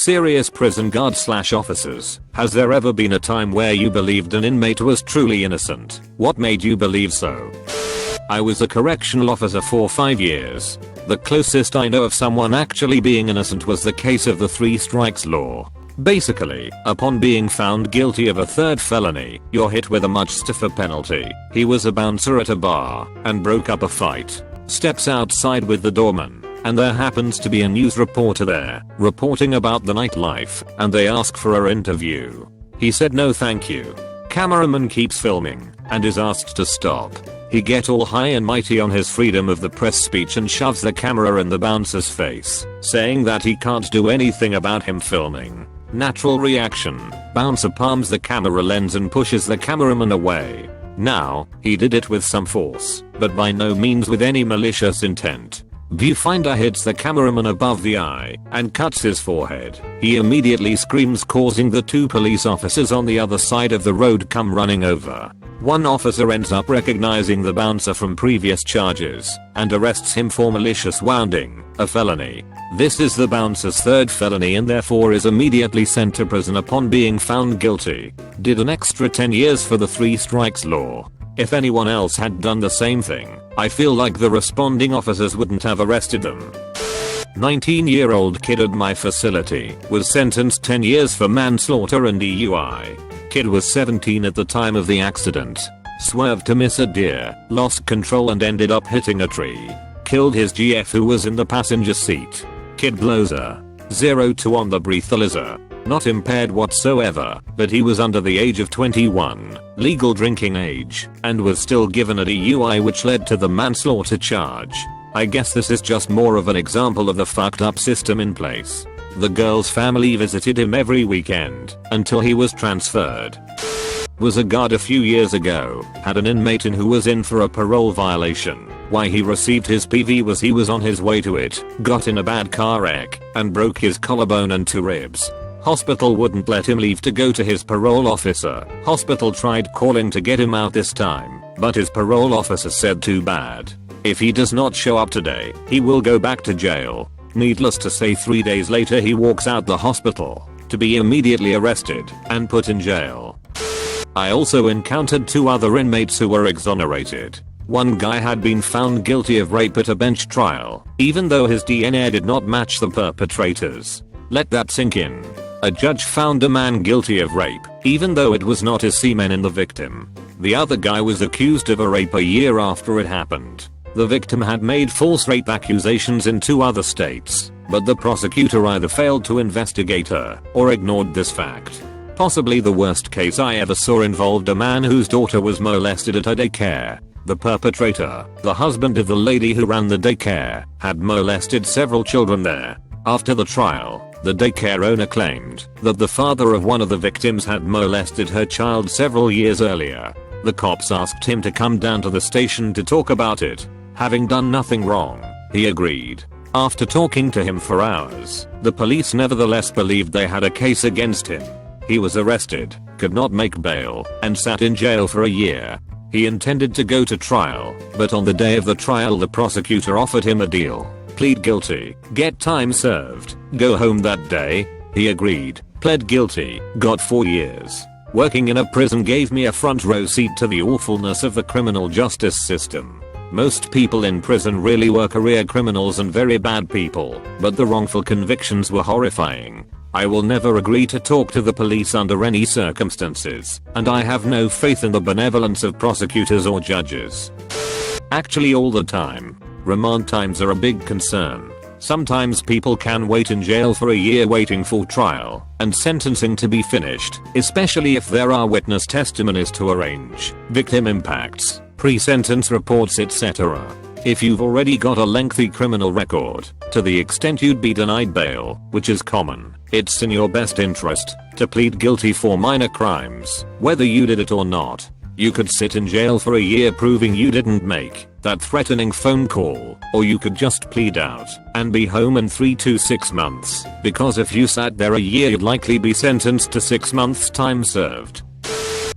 Serious prison guard/officers, has there ever been a time where you believed an inmate was truly innocent? What made you believe so? I was a correctional officer for 5 years. The closest I know of someone actually being innocent was the case of the 3 strikes law. Basically, upon being found guilty of a 3rd felony, you're hit with a much stiffer penalty. He was a bouncer at a bar and broke up a fight. Steps outside with the doorman, and there happens to be a news reporter there, reporting about the nightlife, and they ask for an interview. He said no thank you. Cameraman keeps filming, and is asked to stop. He get all high and mighty on his freedom of the press speech and shoves the camera in the bouncer's face, saying that he can't do anything about him filming. Natural reaction. Bouncer palms the camera lens and pushes the cameraman away. Now, he did it with some force, but by no means with any malicious intent. Viewfinder hits the cameraman above the eye and cuts his forehead. He immediately screams, causing the 2 police officers on the other side of the road come running over. One officer ends up recognizing the bouncer from previous charges and arrests him for malicious wounding, a felony. This is the bouncer's 3rd felony and therefore is immediately sent to prison upon being found guilty. Did an extra 10 years for the 3 strikes law. If anyone else had done the same thing, I feel like the responding officers wouldn't have arrested them. 19-year-old kid at my facility was sentenced 10 years for manslaughter and DUI. Kid was 17 at the time of the accident. Swerved to miss a deer, lost control and ended up hitting a tree. Killed his GF who was in the passenger seat. Kid blows a 0-2 on the breathalyzer. Not impaired whatsoever, but he was under the age of 21, legal drinking age, and was still given a DUI which led to the manslaughter charge. I guess this is just more of an example of the fucked up system in place. The girl's family visited him every weekend until he was transferred. Was a guard a few years ago, had an inmate in who was in for a parole violation. Why he received his PV was he was on his way to it, got in a bad car wreck, and broke his collarbone and 2 ribs. Hospital wouldn't let him leave to go to his parole officer. Hospital tried calling to get him out this time, but his parole officer said too bad. If he does not show up today, he will go back to jail. Needless to say 3 days later he walks out the hospital, to be immediately arrested and put in jail. I also encountered 2 other inmates who were exonerated. One guy had been found guilty of rape at a bench trial, even though his DNA did not match the perpetrator's. Let that sink in. A judge found a man guilty of rape, even though it was not his semen in the victim. The other guy was accused of a rape a year after it happened. The victim had made false rape accusations in 2 other states, but the prosecutor either failed to investigate her or ignored this fact. Possibly the worst case I ever saw involved a man whose daughter was molested at a daycare. The perpetrator, the husband of the lady who ran the daycare, had molested several children there. After the trial, the daycare owner claimed that the father of one of the victims had molested her child several years earlier. The cops asked him to come down to the station to talk about it. Having done nothing wrong, he agreed. After talking to him for hours, the police nevertheless believed they had a case against him. He was arrested, could not make bail, and sat in jail for a year. He intended to go to trial, but on the day of the trial the prosecutor offered him a deal. Plead guilty, get time served, go home that day. He agreed, pled guilty, got 4 years. Working in a prison gave me a front row seat to the awfulness of the criminal justice system. Most people in prison really were career criminals and very bad people, but the wrongful convictions were horrifying. I will never agree to talk to the police under any circumstances, and I have no faith in the benevolence of prosecutors or judges. Actually all the time. Remand times are a big concern. Sometimes people can wait in jail for a year waiting for trial and sentencing to be finished, especially if there are witness testimonies to arrange, victim impacts, pre-sentence reports etc. If you've already got a lengthy criminal record, to the extent you'd be denied bail, which is common, it's in your best interest to plead guilty for minor crimes, whether you did it or not. You could sit in jail for a year proving you didn't make that threatening phone call, or you could just plead out and be home in 3 to 6 months, because if you sat there a year you'd likely be sentenced to 6 months time served.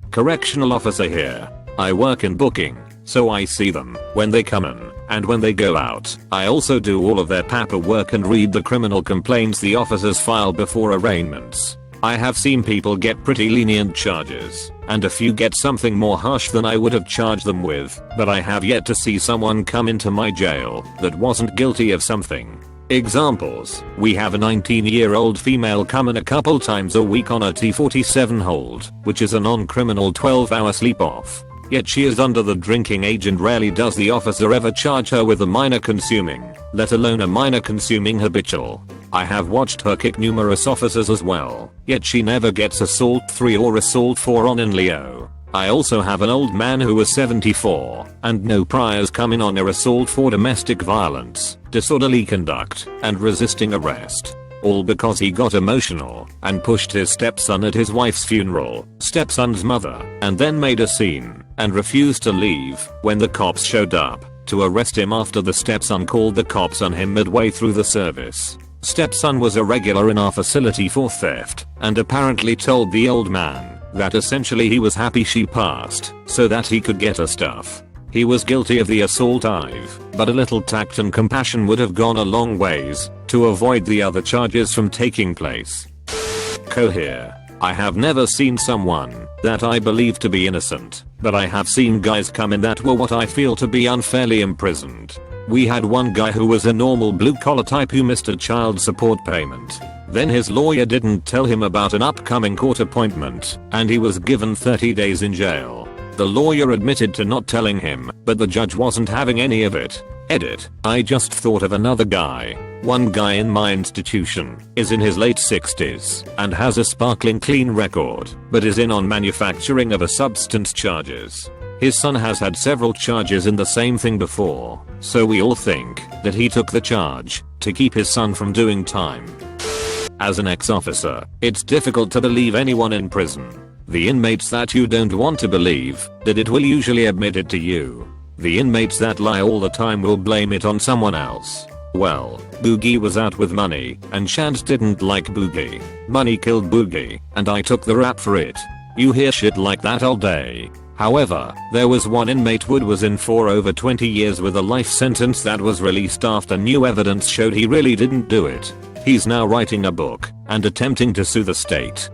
Correctional officer here. I work in booking, so I see them when they come in and when they go out. I also do all of their paperwork and read the criminal complaints the officers file before arraignments. I have seen people get pretty lenient charges, and a few get something more harsh than I would have charged them with, but I have yet to see someone come into my jail that wasn't guilty of something. Examples: we have a 19-year-old female come in a couple times a week on a T47 hold, which is a non-criminal 12-hour sleep off. Yet she is under the drinking age and rarely does the officer ever charge her with a minor consuming, let alone a minor consuming habitual. I have watched her kick numerous officers as well, yet she never gets assault 3 or assault 4 on in Leo. I also have an old man who was 74 and no priors coming on her assault for domestic violence, disorderly conduct, and resisting arrest. All because he got emotional and pushed his stepson at his wife's funeral, stepson's mother, and then made a scene and refused to leave when the cops showed up to arrest him after the stepson called the cops on him midway through the service. Stepson was a regular in our facility for theft and apparently told the old man that essentially he was happy she passed so that he could get her stuff. He was guilty of the assault, but a little tact and compassion would have gone a long ways to avoid the other charges from taking place. Here. I have never seen someone that I believe to be innocent, but I have seen guys come in that were what I feel to be unfairly imprisoned. We had one guy who was a normal blue collar type who missed a child support payment. Then his lawyer didn't tell him about an upcoming court appointment, and he was given 30 days in jail. The lawyer admitted to not telling him, but the judge wasn't having any of it. Edit. I just thought of another guy. One guy in my institution is in his late 60s and has a sparkling clean record, but is in on manufacturing of a substance charges. His son has had several charges in the same thing before, so we all think that he took the charge to keep his son from doing time. As an ex-officer, it's difficult to believe anyone in prison. The inmates that you don't want to believe that it will usually admit it to you. The inmates that lie all the time will blame it on someone else. Well, Boogie was out with money, and Shant didn't like Boogie. Money killed Boogie, and I took the rap for it. You hear shit like that all day. However, there was one inmate Wood was in for over 20 years with a life sentence that was released after new evidence showed he really didn't do it. He's now writing a book and attempting to sue the state.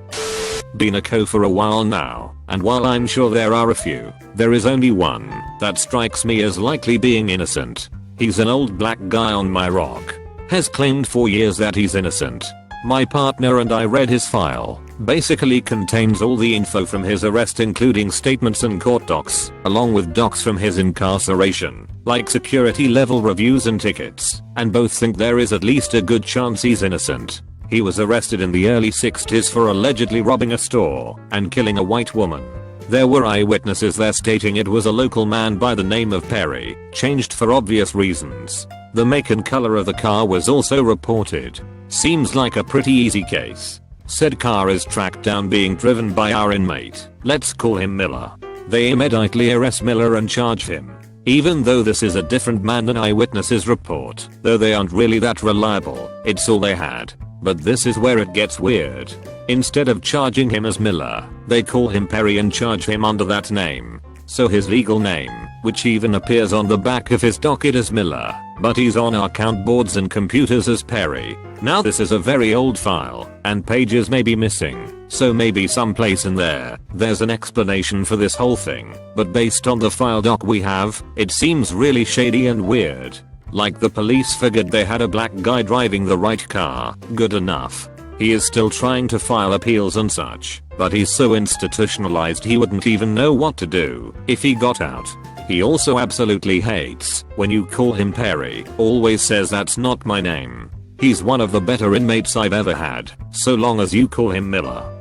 Been a co for a while now, and while I'm sure there are a few, there is only one that strikes me as likely being innocent. He's an old black guy on my rock. Has claimed for years that he's innocent. My partner and I read his file. Basically contains all the info from his arrest including statements and court docs, along with docs from his incarceration, like security level reviews and tickets, and both think there is at least a good chance he's innocent. He was arrested in the early 60s for allegedly robbing a store and killing a white woman. There were eyewitnesses there stating it was a local man by the name of Perry, changed for obvious reasons. The make and color of the car was also reported. Seems like a pretty easy case. Said car is tracked down being driven by our inmate. Let's call him Miller. They immediately arrest Miller and charge him. Even though this is a different man than eyewitnesses report, though they aren't really that reliable, it's all they had. But this is where it gets weird. Instead of charging him as Miller, they call him Perry and charge him under that name. So his legal name, which even appears on the back of his docket as Miller, but he's on our count boards and computers as Perry. Now this is a very old file, and pages may be missing, so maybe someplace in there's an explanation for this whole thing, but based on the file doc we have, it seems really shady and weird. Like the police figured they had a black guy driving the right car, good enough. He is still trying to file appeals and such, but he's so institutionalized he wouldn't even know what to do if he got out. He also absolutely hates when you call him Perry, always says that's not my name. He's one of the better inmates I've ever had, so long as you call him Miller.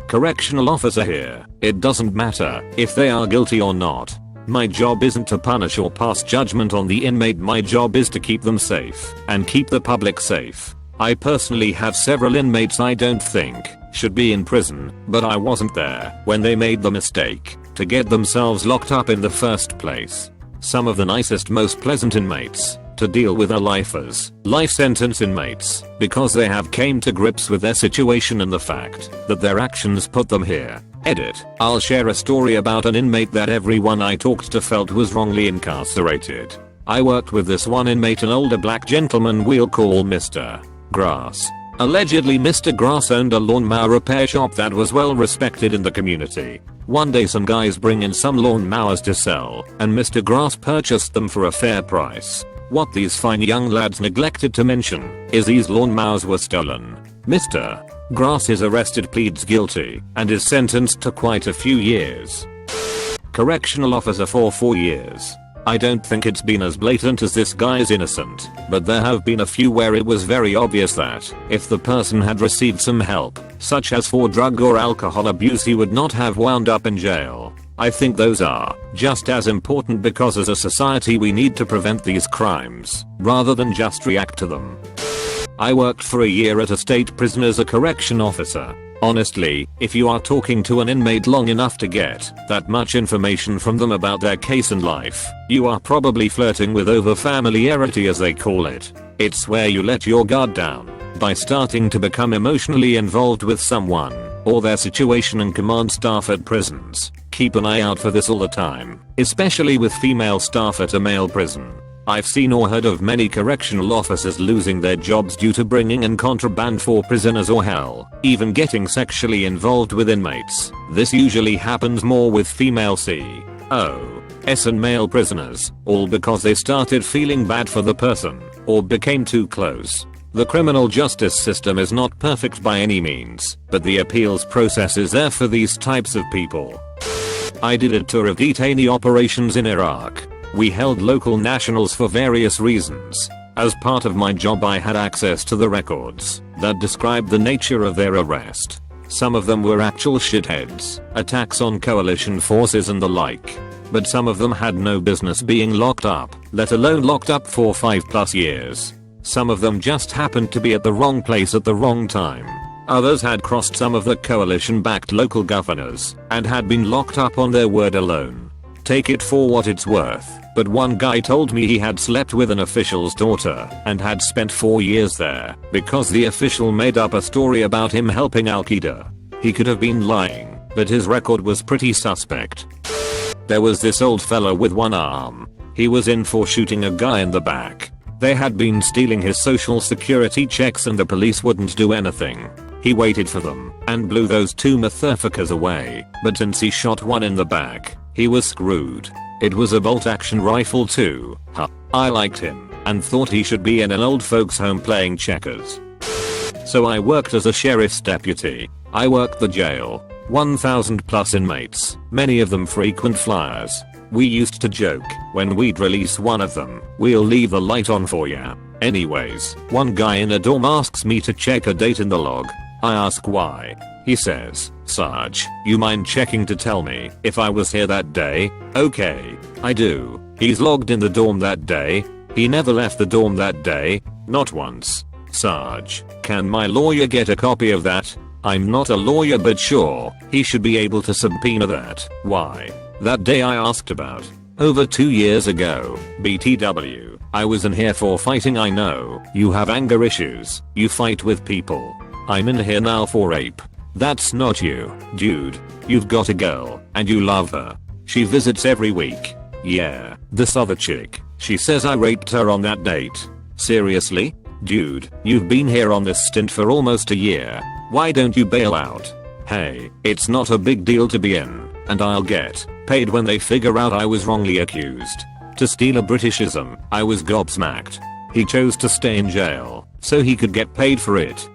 Correctional officer here, it doesn't matter if they are guilty or not. My job isn't to punish or pass judgment on the inmate, my job is to keep them safe and keep the public safe. I personally have several inmates I don't think should be in prison, but I wasn't there when they made the mistake to get themselves locked up in the first place. Some of the nicest, most pleasant inmates to deal with are lifers, life sentence inmates, because they have came to grips with their situation and the fact that their actions put them here. Edit. I'll share a story about an inmate that everyone I talked to felt was wrongly incarcerated. I worked with this one inmate, an older black gentleman we'll call Mr. Grass. Allegedly, Mr. Grass owned a lawnmower repair shop that was well respected in the community. One day some guys bring in some lawnmowers to sell, and Mr. Grass purchased them for a fair price. What these fine young lads neglected to mention is these lawnmowers were stolen. Mr. Grass is arrested, pleads guilty, and is sentenced to quite a few years. Correctional officer for 4 years. I don't think it's been as blatant as this guy is innocent, but there have been a few where it was very obvious that if the person had received some help, such as for drug or alcohol abuse, he would not have wound up in jail. I think those are just as important because as a society we need to prevent these crimes, rather than just react to them. I worked for a year at a state prison as a correction officer. Honestly, if you are talking to an inmate long enough to get that much information from them about their case and life, you are probably flirting with over-familiarity, as they call it. It's where you let your guard down by starting to become emotionally involved with someone or their situation and command staff at prisons. Keep an eye out for this all the time, especially with female staff at a male prison. I've seen or heard of many correctional officers losing their jobs due to bringing in contraband for prisoners, or hell, even getting sexually involved with inmates. This usually happens more with female COs and male prisoners, all because they started feeling bad for the person or became too close. The criminal justice system is not perfect by any means, but the appeals process is there for these types of people. I did a tour of detainee operations in Iraq. We held local nationals for various reasons. As part of my job, I had access to the records that described the nature of their arrest. Some of them were actual shitheads, attacks on coalition forces and the like. But some of them had no business being locked up, let alone locked up for 5+ years. Some of them just happened to be at the wrong place at the wrong time. Others had crossed some of the coalition-backed local governors and had been locked up on their word alone. Take it for what it's worth, but one guy told me he had slept with an official's daughter and had spent 4 years there because the official made up a story about him helping Al-Qaeda. He could have been lying, but his record was pretty suspect. There was this old fella with one arm. He was in for shooting a guy in the back. They had been stealing his social security checks and the police wouldn't do anything. He waited for them and blew those two motherfuckers away, but since he shot one in the back, he was screwed. It was a bolt-action rifle too. I liked him and thought he should be in an old folks home playing checkers. So I worked as a sheriff's deputy. I worked the jail. 1,000+ inmates, many of them frequent flyers. We used to joke, when we'd release one of them, we'll leave the light on for ya. Anyways, one guy in a dorm asks me to check a date in the log. I ask why. He says, "Sarge, you mind checking to tell me if I was here that day?" Okay, I do. He's logged in the dorm that day. He never left the dorm that day, not once. Sarge, can my lawyer get a copy of that? I'm not a lawyer, but sure, he should be able to subpoena that. Why? That day I asked about. Over 2 years ago, BTW, I was in here for fighting. I know, you have anger issues, you fight with people. I'm in here now for rape. That's not you, dude. You've got a girl, and you love her. She visits every week. Yeah, this other chick, she says I raped her on that date. Seriously? Dude, you've been here on this stint for almost a year. Why don't you bail out? Hey, it's not a big deal to be in, and I'll get paid when they figure out I was wrongly accused. To steal a Britishism, I was gobsmacked. He chose to stay in jail, so he could get paid for it.